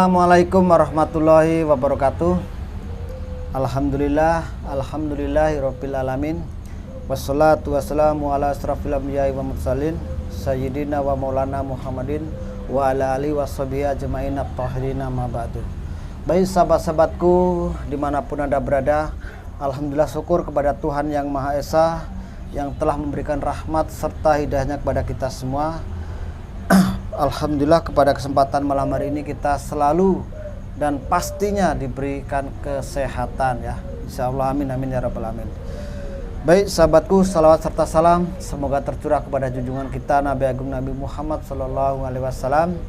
Assalamualaikum warahmatullahi wabarakatuh. Alhamdulillahirabbil alamin. Wassalatu wassalamu ala asrofil anbiya'i wa mursalin sayyidina wa maulana Muhammadin wa ala alihi washabihi ajmain at-tahirin amma ba'du. Baik sahabat-sahabatku dimanapun Anda berada, alhamdulillah syukur kepada Tuhan Yang Maha Esa yang telah memberikan rahmat serta hidayahnya kepada kita semua. Alhamdulillah pada kesempatan malam hari ini kita selalu dan pastinya diberikan kesehatan ya. Insyaallah amin amin ya rabbal alamin. Baik sahabatku, salawat serta salam semoga tercurah kepada junjungan kita Nabi Agung Nabi Muhammad sallallahu alaihi wasallam,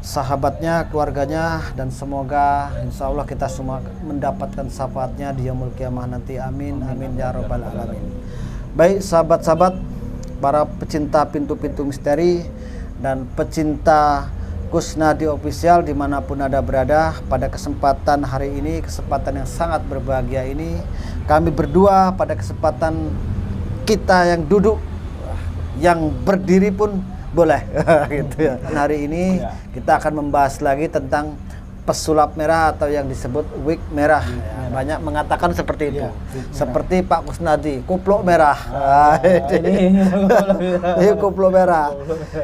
sahabatnya, keluarganya, dan semoga insyaallah kita semua mendapatkan syafaatnya di yaumul qiyamah nanti. Amin amin ya rabbal alamin. Baik sahabat-sahabat, para pecinta pintu-pintu misteri dan pecinta Kusnadi Official dimanapun Anda berada, pada kesempatan hari ini, kesempatan yang sangat berbahagia ini, kami berdua pada kesempatan kita yang duduk, yang berdiri pun boleh gitu ya. Hari ini kita akan membahas lagi tentang pesulap merah atau yang disebut wig merah. Banyak mengatakan seperti itu. Seperti Pak Kusnadi, kupluk merah. Ini kupluk merah.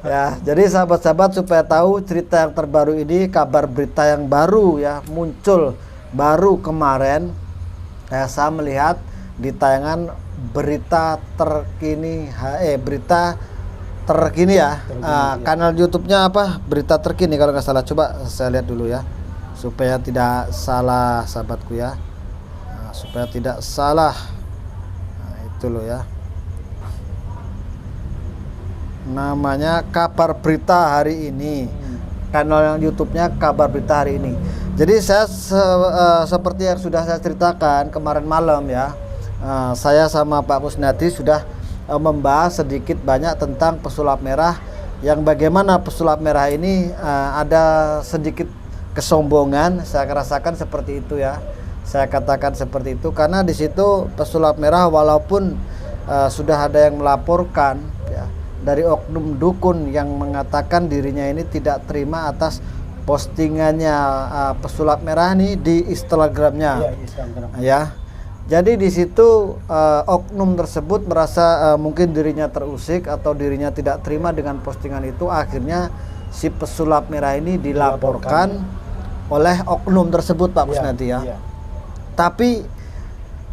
Ya, jadi sahabat-sahabat supaya tahu cerita yang terbaru ini, kabar berita yang baru ya, muncul baru kemarin. Saya melihat di tayangan berita terkini, berita terkini ya. Kanal YouTube-nya apa? Berita terkini kalau nggak salah. Coba saya lihat dulu ya, supaya tidak salah sahabatku ya. Supaya tidak salah. Itu loh ya. Namanya kabar berita hari ini. Kanal yang YouTube-nya kabar berita hari ini. Jadi saya seperti yang sudah saya ceritakan kemarin malam ya. Saya sama Pak Kusnadi sudah membahas sedikit banyak tentang pesulap merah, yang bagaimana pesulap merah ini ada sedikit kesombongan. Saya rasakan seperti itu ya. Saya katakan seperti itu karena di situ pesulap merah walaupun sudah ada yang melaporkan ya, dari oknum dukun yang mengatakan dirinya ini tidak terima atas postingannya pesulap merah ini di Instagramnya ya. Jadi di situ oknum tersebut merasa mungkin dirinya terusik atau dirinya tidak terima dengan postingan itu, akhirnya si pesulap merah ini dilaporkan oleh oknum tersebut Pak Kusnadi ya. Tapi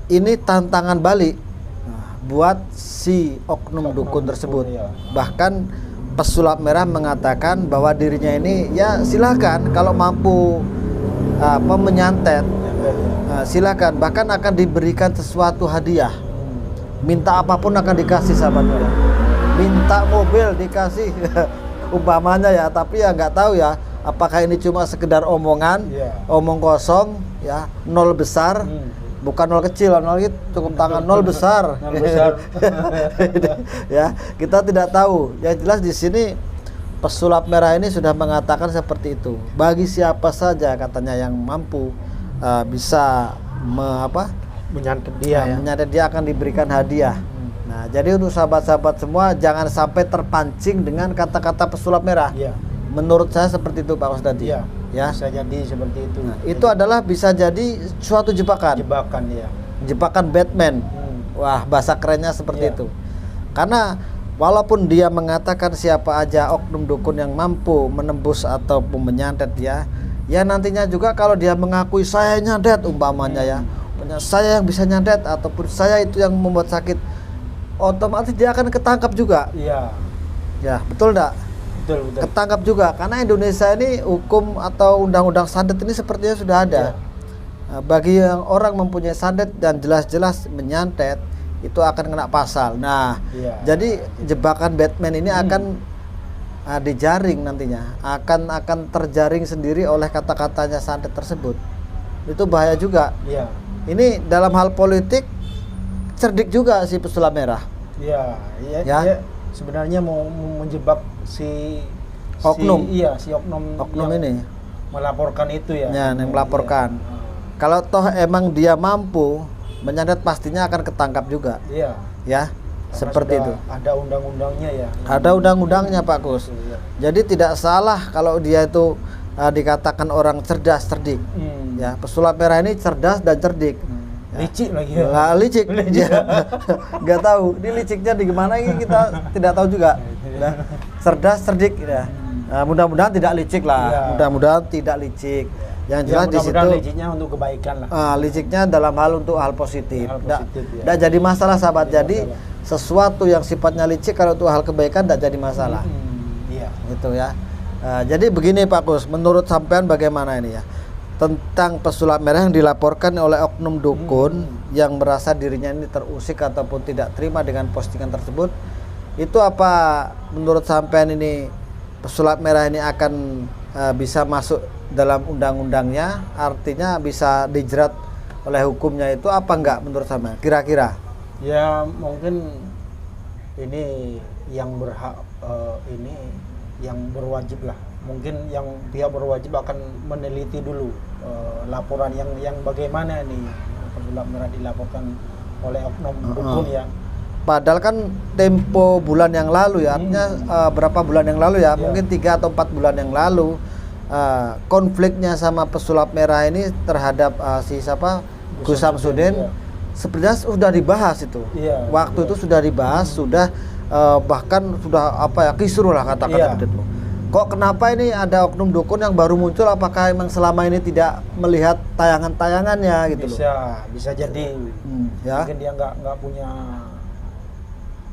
ini tantangan balik buat si oknum dukun tersebut. Bahkan pesulap merah mengatakan bahwa dirinya ini ya silakan kalau mampu menyantet, silakan, bahkan akan diberikan sesuatu hadiah. Minta apapun akan dikasih sahabatnya. Minta mobil dikasih umpamanya ya, tapi ya nggak tahu ya apakah ini cuma sekedar omongan, omong kosong ya, nol besar, bukan nol kecil, nol itu cukup tangan, nol besar. Ya, kita tidak tahu. Yang jelas di sini pesulap merah ini sudah mengatakan seperti itu. Bagi siapa saja katanya yang mampu bisa menyantet dia, menyantet dia akan diberikan hadiah. Nah, jadi untuk sahabat-sahabat semua jangan sampai terpancing dengan kata-kata pesulap merah. Menurut saya seperti itu Pak Kusnadi. Ya, bisa jadi seperti itu. Nah, itu adalah bisa jadi suatu jebakan. Jebakan Batman. Wah, bahasa kerennya seperti itu. Karena walaupun dia mengatakan siapa aja oknum dukun yang mampu menembus ataupun menyantet dia, ya nantinya juga kalau dia mengakui saya nyantet umpamanya ya, saya yang bisa nyantet ataupun saya itu yang membuat sakit, otomatis dia akan ketangkap juga. Ya, betul enggak? Betul. Ketangkap juga, karena Indonesia ini hukum atau undang-undang santet ini sepertinya sudah ada. Nah, bagi yang orang mempunyai santet dan jelas-jelas menyantet, itu akan kena pasal. Nah, jadi jebakan Batman ini akan dijaring nantinya, akan terjaring sendiri oleh kata-katanya santet tersebut. Itu bahaya juga. Ini dalam hal politik cerdik juga si pesulap merah. Dia sebenarnya mau menjebak si oknum. Si oknum ini melaporkan itu ya. Yang melaporkan. Kalau toh emang dia mampu menyantet, pastinya akan ketangkap juga. Ya. Seperti itu. Ada undang-undangnya ya. Ada undang-undangnya Pak Kus. Jadi tidak salah kalau dia itu dikatakan orang cerdas cerdik. Ya, pesulap merah ini cerdas dan cerdik. Licik lagi ya. Nah, licik. Nggak tahu. Ini liciknya di gimana ini kita tidak tahu juga. Nah, cerdas cerdik ya. Nah, mudah-mudahan tidak licik lah. Ya. Mudah-mudahan tidak licik. Yang jelas di situ liciknya untuk kebaikan lah. Liciknya dalam hal untuk hal positif. Tidak ya. jadi masalah sahabat. Jadi sesuatu yang sifatnya licik kalau untuk hal kebaikan tidak jadi masalah. Iya. Gitu ya. Jadi begini Pak Kus, menurut sampean bagaimana ini ya? Tentang pesulap merah yang dilaporkan oleh oknum dukun yang merasa dirinya ini terusik ataupun tidak terima dengan postingan tersebut, itu apa menurut sampean ini pesulap merah ini akan bisa masuk dalam undang-undangnya, artinya bisa dijerat oleh hukumnya, itu apa enggak menurut sampean kira-kira? Ya mungkin ini yang berhak, ini yang berwajib lah. Mungkin yang pihak berwajib akan meneliti dulu laporan yang bagaimana nih pesulap merah dilaporkan oleh oknum dukun ya. Padahal kan tempo bulan yang lalu ya, artinya berapa bulan yang lalu ya, mungkin 3 atau 4 bulan yang lalu konfliknya sama pesulap merah ini terhadap si siapa Gus Samsudin sebenarnya sudah dibahas itu. Waktu itu sudah dibahas, sudah bahkan sudah kisruh lah kata-kata itu. Kok kenapa ini ada oknum dukun yang baru muncul? Apakah emang selama ini tidak melihat tayangan-tayangannya gitu? Bisa jadi. Ya. Mungkin dia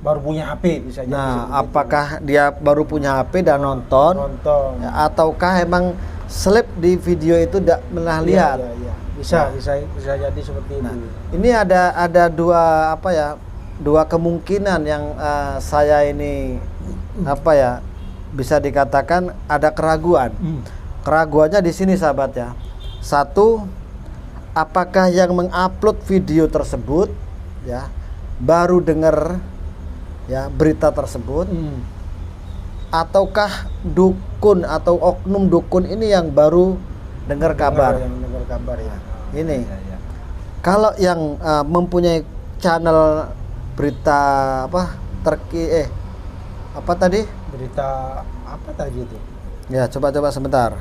baru punya HP bisa jadi. Nah, apakah dia baru punya HP dan nonton? Ya, ataukah emang selip di video itu tidak pernah lihat? Iya. Bisa jadi seperti itu. Ini ada dua kemungkinan yang saya ini bisa dikatakan ada keraguan. Keraguannya di sini sahabat ya. Satu, apakah yang mengupload video tersebut ya baru dengar ya berita tersebut, ataukah dukun atau oknum dukun ini yang baru dengar kabar? Ya. Ini. Kalau yang mempunyai channel berita berita apa tadi itu? Ya, coba sebentar.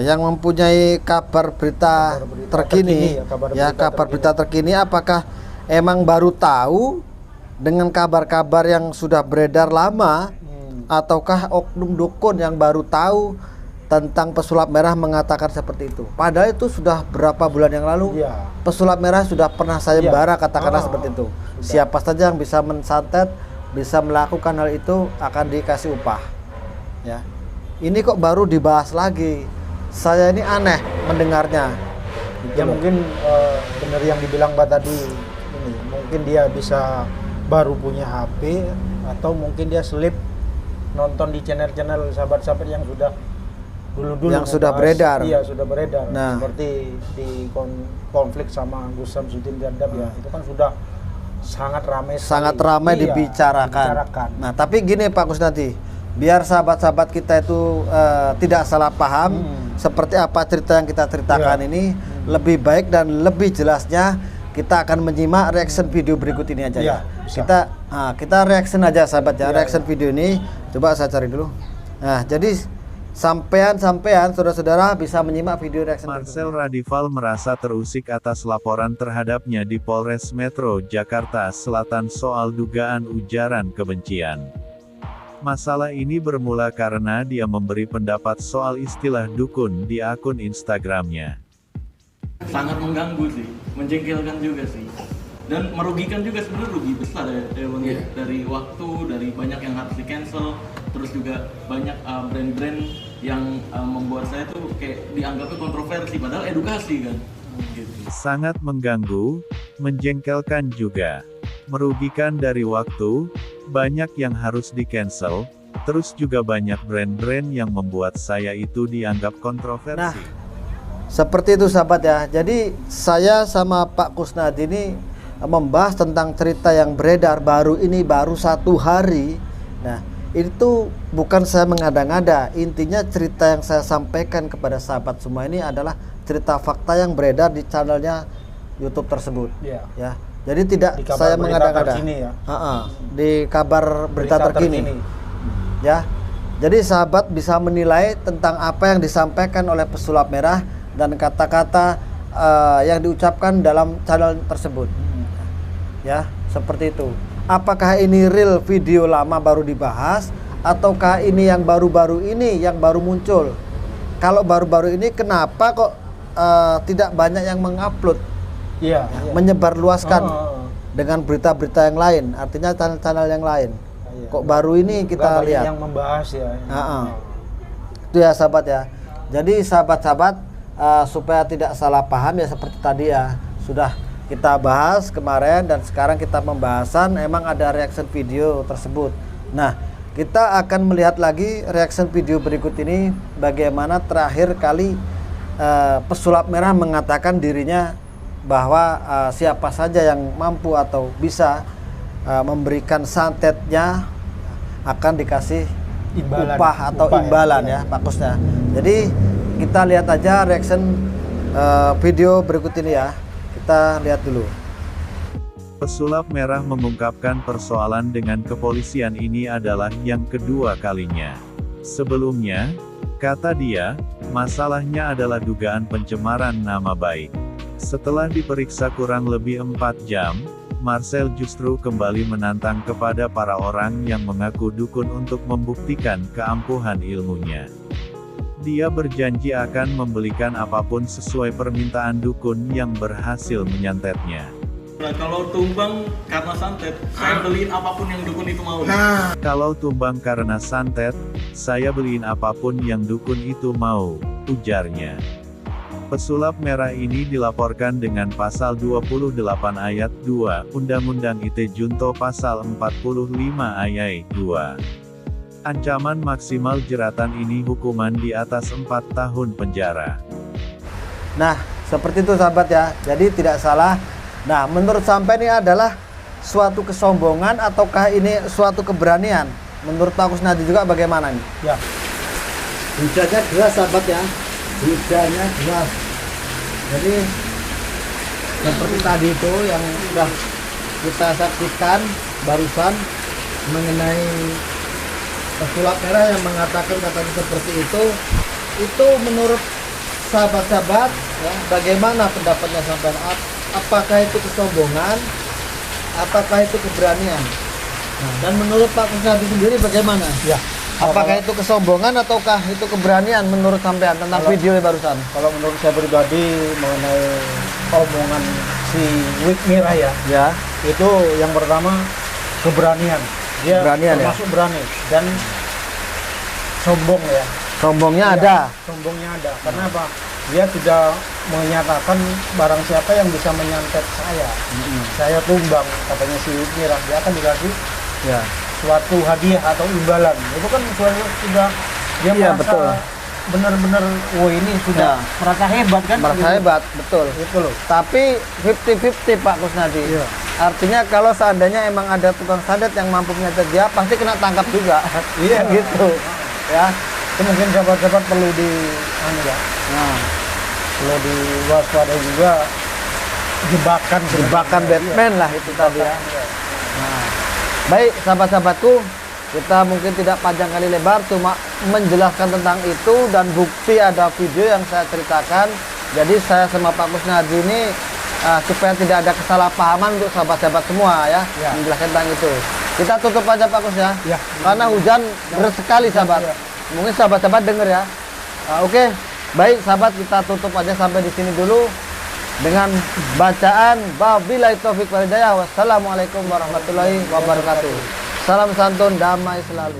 Yang mempunyai kabar berita terkini, kabar berita terkini, apakah emang baru tahu dengan kabar-kabar yang sudah beredar lama, ataukah oknum dukun yang baru tahu tentang pesulap merah mengatakan seperti itu? Padahal itu sudah berapa bulan yang lalu, pesulap merah sudah pernah sayembara katakanlah seperti itu. Siapa saja yang bisa mensantet, bisa melakukan hal itu akan dikasih upah. Ya, ini kok baru dibahas lagi? Saya ini aneh mendengarnya. Ya mungkin benar yang dibilang Mbak tadi. Ini mungkin dia bisa baru punya HP, atau mungkin dia selip nonton di channel-channel sahabat-sahabat yang sudah dulu yang sudah beredar. Iya, sudah beredar. Nah, seperti di konflik sama Gus Samsudin Jandab ya, itu kan sudah sangat ramai dibicarakan. Nah, tapi gini Pak Kusnadi, biar sahabat-sahabat kita itu tidak salah paham seperti apa cerita yang kita ceritakan ini, lebih baik dan lebih jelasnya kita akan menyimak reaction video berikut ini aja ya. Kita reaction aja sahabat ya, reaction video ini. Coba saya cari dulu. Nah, jadi sampean saudara-saudara bisa menyimak video reaction. Marcel Radival merasa terusik atas laporan terhadapnya di Polres Metro Jakarta Selatan soal dugaan ujaran kebencian. Masalah ini bermula karena dia memberi pendapat soal istilah dukun di akun Instagramnya. Sangat mengganggu sih, menjengkelkan juga sih, dan merugikan juga, sebenarnya rugi besar ya Bang. Dari waktu, dari banyak yang harus di cancel, terus juga banyak brand-brand yang membuat saya tuh kayak dianggapnya kontroversi, padahal edukasi kan. Gitu. Sangat mengganggu, menjengkelkan juga, merugikan dari waktu, banyak yang harus di cancel, terus juga banyak brand-brand yang membuat saya itu dianggap kontroversi. Nah, seperti itu sahabat ya. Jadi saya sama Pak Kusnadi ini membahas tentang cerita yang beredar baru 1 hari. Nah, itu bukan saya mengada-ngada. Intinya cerita yang saya sampaikan kepada sahabat semua ini adalah cerita fakta yang beredar di channelnya YouTube tersebut. Ya. Jadi tidak saya mengada-ngada. Ya. Di kabar berita terkini. Ya. Jadi sahabat bisa menilai tentang apa yang disampaikan oleh pesulap merah dan kata-kata yang diucapkan dalam channel tersebut. Ya, seperti itu. Apakah ini real video lama baru dibahas ataukah ini yang baru-baru ini yang baru muncul? Kalau baru-baru ini kenapa kok tidak banyak yang mengupload? Iya. Menyebarluaskan dengan berita-berita yang lain, artinya channel-channel yang lain. Kok baru ini kita lihat yang membahas ya. Itu ya sahabat ya. Jadi sahabat-sahabat supaya tidak salah paham ya seperti tadi ya, sudah kita bahas kemarin dan sekarang kita pembahasan emang ada reaction video tersebut. Nah, kita akan melihat lagi reaction video berikut ini bagaimana terakhir kali pesulap merah mengatakan dirinya bahwa siapa saja yang mampu atau bisa memberikan santetnya akan dikasih upah atau imbalan ya Pak Kusnya. Jadi kita lihat aja reaction video berikut ini ya. Kita lihat dulu. Pesulap merah mengungkapkan persoalan dengan kepolisian ini adalah yang kedua kalinya. Sebelumnya, kata dia, masalahnya adalah dugaan pencemaran nama baik. Setelah diperiksa kurang lebih 4 jam, Marcel justru kembali menantang kepada para orang yang mengaku dukun untuk membuktikan keampuhan ilmunya. Dia berjanji akan membelikan apapun sesuai permintaan dukun yang berhasil menyantetnya. Nah, kalau tumbang karena santet, saya beliin apapun yang dukun itu mau. Kalau tumbang karena santet, saya beliin apapun yang dukun itu mau, ujarnya. Pesulap merah ini dilaporkan dengan pasal 28 ayat 2, Undang-Undang ITE Junto pasal 45 ayat 2. Ancaman maksimal jeratan ini hukuman di atas 4 tahun penjara. Nah, seperti itu sahabat ya. Jadi tidak salah. Nah, menurut sampai ini adalah suatu kesombongan ataukah ini suatu keberanian? Menurut Pak Kusnadi juga bagaimana nih? Ya. Hujahnya jelas sahabat ya. Hujahnya jelas. Jadi seperti tadi itu yang sudah kita saksikan barusan mengenai pesulap merah yang mengatakan katanya seperti itu menurut sahabat-sahabat ya, bagaimana pendapatnya sampai apakah itu kesombongan, apakah itu keberanian? Nah, dan menurut Pak Kusnadi sendiri bagaimana? Ya. Apakah itu kesombongan ataukah itu keberanian menurut sampean tentang video barusan? Kalau menurut saya pribadi mengenai omongan si Wig Merah ya, itu yang pertama keberanian. Dia termasuk berani dan sombong ya. Sombongnya ada. Sombongnya ada. Karena apa? Dia tidak menyatakan barang siapa yang bisa menyantet saya. Saya tumbang katanya si Wig Merah, dia akan dikasih Ya. suatu hadiah atau imbalan. Itu kan sudah dia merasa benar-benar ini sudah merasa hebat kan? Merasa hebat, betul. Itu loh. Tapi 50-50 Pak Kusnadi. Iya. Artinya kalau seandainya emang ada tukang santet yang mampu menyantet dia pasti kena tangkap juga. Iya. Gitu. Ya. Itu mungkin sahabat-sahabat perlu perlu diwaspadai juga jebakan Batman lah itu tadi ya. Nah, baik sahabat-sahabatku, kita mungkin tidak panjang kali lebar, cuma menjelaskan tentang itu dan bukti ada video yang saya ceritakan. Jadi saya sama Pak Kusnadi ini supaya tidak ada kesalahpahaman untuk sahabat-sahabat semua ya, menjelaskan tentang itu. Kita tutup aja Pak Kus ya, karena hujan deras sekali sahabat. Mungkin sahabat-sahabat dengar ya. Oke, baik sahabat, kita tutup aja sampai di sini dulu dengan bacaan wabillahi taufiq wal hidayah. Wassalamualaikum warahmatullahi wabarakatuh. Salam santun, damai selalu.